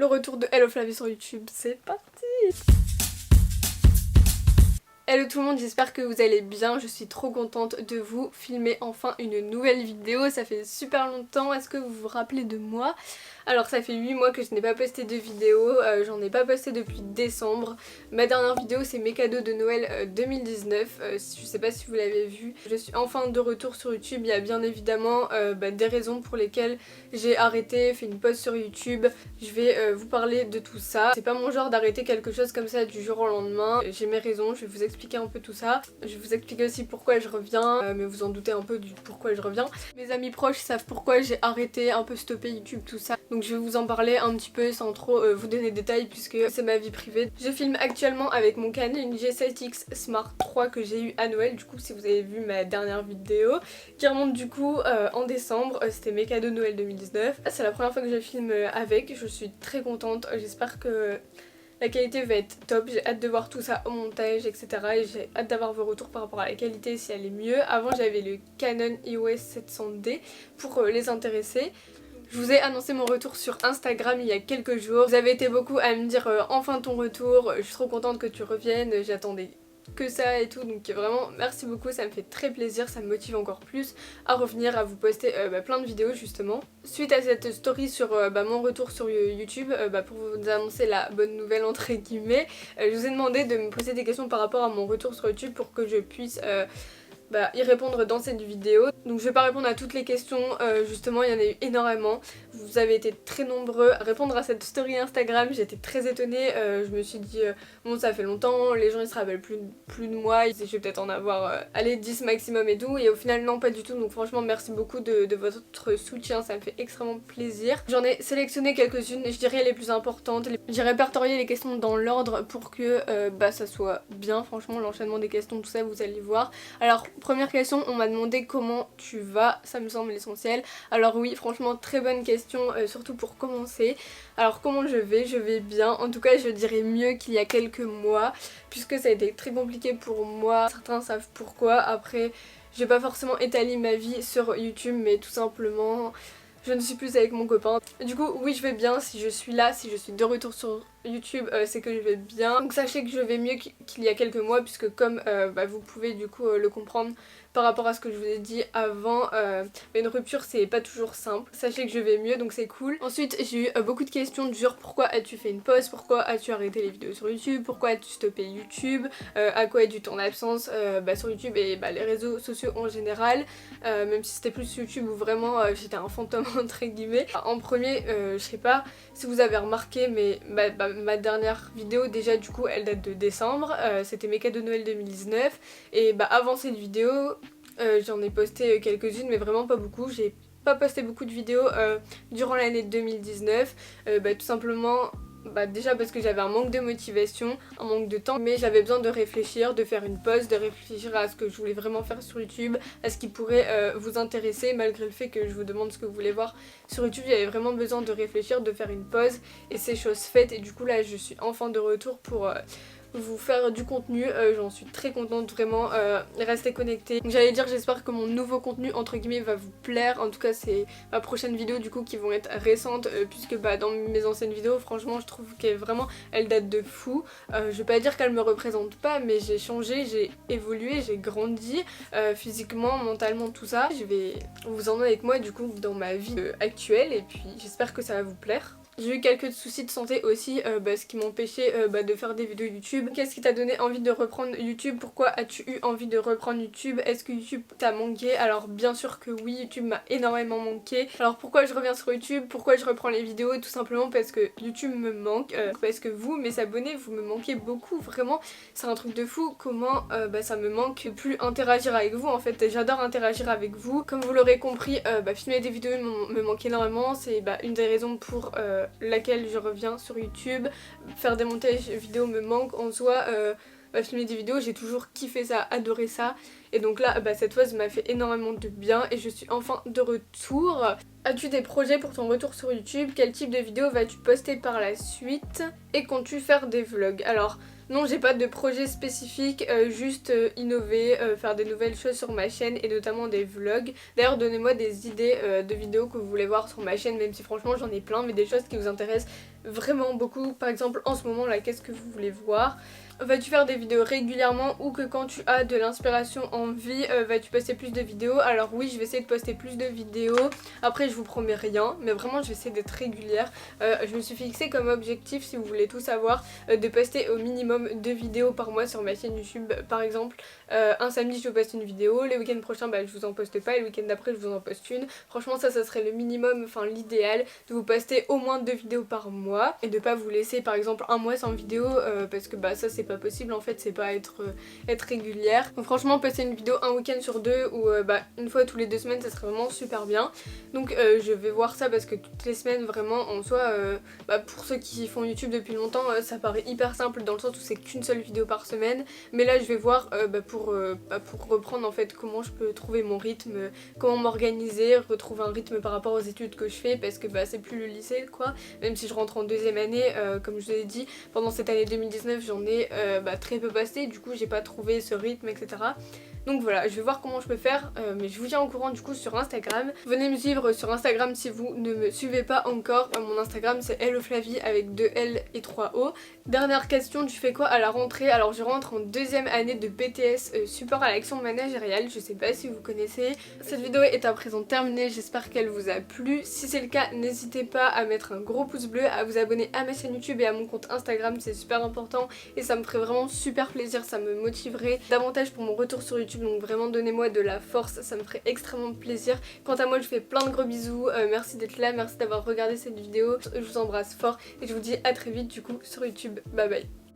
retour de Hello Flavie sur YouTube, c'est parti. Hello tout le monde, j'espère que vous allez bien, je suis trop contente de vous filmer enfin une nouvelle vidéo, ça fait super longtemps, est-ce que vous vous rappelez de moi? Alors ça fait 8 mois que je n'ai pas posté de vidéo, j'en ai pas posté depuis décembre. Ma dernière vidéo c'est mes cadeaux de Noël 2019, je sais pas si vous l'avez vu. Je suis enfin de retour sur YouTube, il y a bien évidemment des raisons pour lesquelles j'ai arrêté, fait une pause sur YouTube. Je vais vous parler de tout ça. C'est pas mon genre d'arrêter quelque chose comme ça du jour au lendemain, j'ai mes raisons, je vais vous expliquer un peu tout ça. Je vais vous expliquer aussi pourquoi je reviens, mais vous en doutez un peu du pourquoi je reviens. Mes amis proches savent pourquoi j'ai arrêté, un peu stoppé YouTube, tout ça. Donc je vais vous en parler un petit peu sans trop vous donner de détails puisque c'est ma vie privée. Je filme actuellement avec mon Canon G7X Smart 3 que j'ai eu à Noël, du coup si vous avez vu ma dernière vidéo qui remonte du coup en décembre, c'était mes cadeaux de Noël 2019. C'est la première fois que je filme avec, je suis très contente, j'espère que la qualité va être top, j'ai hâte de voir tout ça au montage, etc. Et j'ai hâte d'avoir vos retours par rapport à la qualité si elle est mieux. Avant j'avais le Canon EOS 700D pour les intéresser. Je vous ai annoncé mon retour sur Instagram il y a quelques jours. Vous avez été beaucoup à me dire enfin ton retour, je suis trop contente que tu reviennes, j'attendais que ça et tout, donc vraiment merci beaucoup, ça me fait très plaisir, ça me motive encore plus à revenir, à vous poster plein de vidéos justement. Suite à cette story sur mon retour sur YouTube, pour vous annoncer la bonne nouvelle entre guillemets, je vous ai demandé de me poser des questions par rapport à mon retour sur YouTube pour que je puisse y répondre dans cette vidéo. Donc je vais pas répondre à toutes les questions, justement il y en a eu énormément. Vous avez été très nombreux à répondre à cette story Instagram, j'étais très étonnée, je me suis dit bon ça fait longtemps, les gens ils se rappellent plus de moi, je vais peut-être en avoir allez 10 maximum et tout, et au final non pas du tout, donc franchement merci beaucoup de votre soutien, ça me fait extrêmement plaisir. J'en ai sélectionné quelques-unes, je dirais les plus importantes, j'ai répertorié les questions dans l'ordre pour que ça soit bien, franchement l'enchaînement des questions tout ça vous allez voir. Alors première question, on m'a demandé comment tu vas, ça me semble l'essentiel. Alors oui, franchement très bonne question, surtout pour commencer. Alors comment je vais bien, en tout cas je dirais mieux qu'il y a quelques mois, puisque ça a été très compliqué pour moi, certains savent pourquoi. Après j'ai pas forcément étalé ma vie sur YouTube, mais tout simplement je ne suis plus avec mon copain. Du coup oui je vais bien, si je suis là, si je suis de retour sur YouTube c'est que je vais bien. Donc sachez que je vais mieux qu'il y a quelques mois, puisque comme vous pouvez du coup le comprendre par rapport à ce que je vous ai dit avant, une rupture c'est pas toujours simple. Sachez que je vais mieux, donc c'est cool. Ensuite j'ai eu beaucoup de questions du genre pourquoi as-tu fait une pause, pourquoi as-tu arrêté les vidéos sur YouTube, pourquoi as-tu stoppé YouTube, à quoi est due ton absence sur YouTube et les réseaux sociaux en général, même si c'était plus YouTube où vraiment j'étais un fantôme entre guillemets. En premier, je sais pas si vous avez remarqué, mais ma dernière vidéo déjà du coup elle date de décembre, c'était mes cadeaux de Noël 2019, et avant cette vidéo j'en ai posté quelques-unes mais vraiment pas beaucoup. J'ai pas posté beaucoup de vidéos durant l'année 2019, tout simplement déjà parce que j'avais un manque de motivation, un manque de temps, mais j'avais besoin de réfléchir, de faire une pause, de réfléchir à ce que je voulais vraiment faire sur YouTube, à ce qui pourrait vous intéresser, malgré le fait que je vous demande ce que vous voulez voir sur YouTube. J'avais vraiment besoin de réfléchir, de faire une pause, et c'est chose faite, et du coup là je suis enfin de retour pour vous faire du contenu, j'en suis très contente vraiment, restez connectés. J'allais dire j'espère que mon nouveau contenu entre guillemets va vous plaire, en tout cas c'est ma prochaine vidéo du coup qui vont être récentes, puisque dans mes anciennes vidéos franchement je trouve qu'elle vraiment elle date de fou. Je vais pas dire qu'elle me représente pas, mais j'ai changé, j'ai évolué, j'ai grandi physiquement, mentalement, tout ça. Je vais vous emmener avec moi du coup dans ma vie actuelle, et puis j'espère que ça va vous plaire. J'ai eu quelques soucis de santé aussi, ce qui m'empêchait de faire des vidéos YouTube. Qu'est-ce qui t'a donné envie de reprendre YouTube? Pourquoi as-tu eu envie de reprendre YouTube? Est-ce que YouTube t'a manqué? Alors bien sûr que oui, YouTube m'a énormément manqué. Alors pourquoi je reviens sur YouTube? Pourquoi je reprends les vidéos? Tout simplement parce que YouTube me manque, parce que vous, mes abonnés, vous me manquez beaucoup, vraiment. C'est un truc de fou comment ça me manque de plus interagir avec vous en fait. J'adore interagir avec vous. Comme vous l'aurez compris, filmer des vidéos me manque énormément. C'est une des raisons pour laquelle je reviens sur YouTube. Faire des montages vidéo me manque en soi. Filmer des vidéos, j'ai toujours kiffé ça, adoré ça, et donc là cette pause m'a fait énormément de bien et je suis enfin de retour. As-tu des projets pour ton retour sur YouTube? Quel type de vidéo vas-tu poster par la suite? Et comptes-tu faire des vlogs? Alors non, j'ai pas de projet spécifique, juste innover, faire des nouvelles choses sur ma chaîne et notamment des vlogs. D'ailleurs donnez-moi des idées de vidéos que vous voulez voir sur ma chaîne, même si franchement j'en ai plein, mais des choses qui vous intéressent vraiment beaucoup. Par exemple en ce moment là, qu'est-ce que vous voulez voir? Vas-tu faire des vidéos régulièrement ou que quand tu as de l'inspiration envie, vas-tu poster plus de vidéos? Alors oui, je vais essayer de poster plus de vidéos. Après je vous promets rien, mais vraiment je vais essayer d'être régulière. Je me suis fixé comme objectif, si vous voulez tout savoir, de poster au minimum 2 vidéos par mois sur ma chaîne YouTube. Par exemple, un samedi je poste une vidéo, les week-ends prochains je vous en poste pas et le week-end d'après je vous en poste une. Franchement ça serait le minimum, enfin l'idéal, de vous poster au moins 2 vidéos par mois et de pas vous laisser par exemple un mois sans vidéo parce que ça c'est pas possible en fait, c'est pas être régulière. Donc franchement poster une vidéo un week-end sur deux ou une fois tous les 2 semaines ça serait vraiment super bien. Donc je vais voir ça parce que toutes les semaines vraiment en soi pour ceux qui font YouTube depuis longtemps ça paraît hyper simple dans le sens où c'est qu'une seule vidéo par semaine, mais là je vais voir pour reprendre en fait comment je peux trouver mon rythme, comment m'organiser, retrouver un rythme par rapport aux études que je fais parce que c'est plus le lycée quoi, même si je rentre en 2e année comme je vous ai dit, pendant cette année 2019 j'en ai très peu passé, du coup j'ai pas trouvé ce rythme etc. Donc voilà, je vais voir comment je peux faire, mais je vous tiens au courant du coup sur Instagram. Venez me suivre sur Instagram si vous ne me suivez pas encore. Mon Instagram c'est HelloFlavie avec 2 L et 3 O. Dernière question, tu fais quoi à la rentrée? Alors je rentre en 2e année de BTS support à l'action managériale, je sais pas si vous connaissez. Cette vidéo est à présent terminée, j'espère qu'elle vous a plu. Si c'est le cas, n'hésitez pas à mettre un gros pouce bleu, à vous abonner à ma chaîne YouTube et à mon compte Instagram, c'est super important et ça me ferait vraiment super plaisir, ça me motiverait davantage pour mon retour sur YouTube, donc vraiment donnez-moi de la force, ça me ferait extrêmement plaisir. Quant à moi je fais plein de gros bisous, merci d'être là, merci d'avoir regardé cette vidéo, je vous embrasse fort et je vous dis à très vite du coup sur YouTube, bye bye.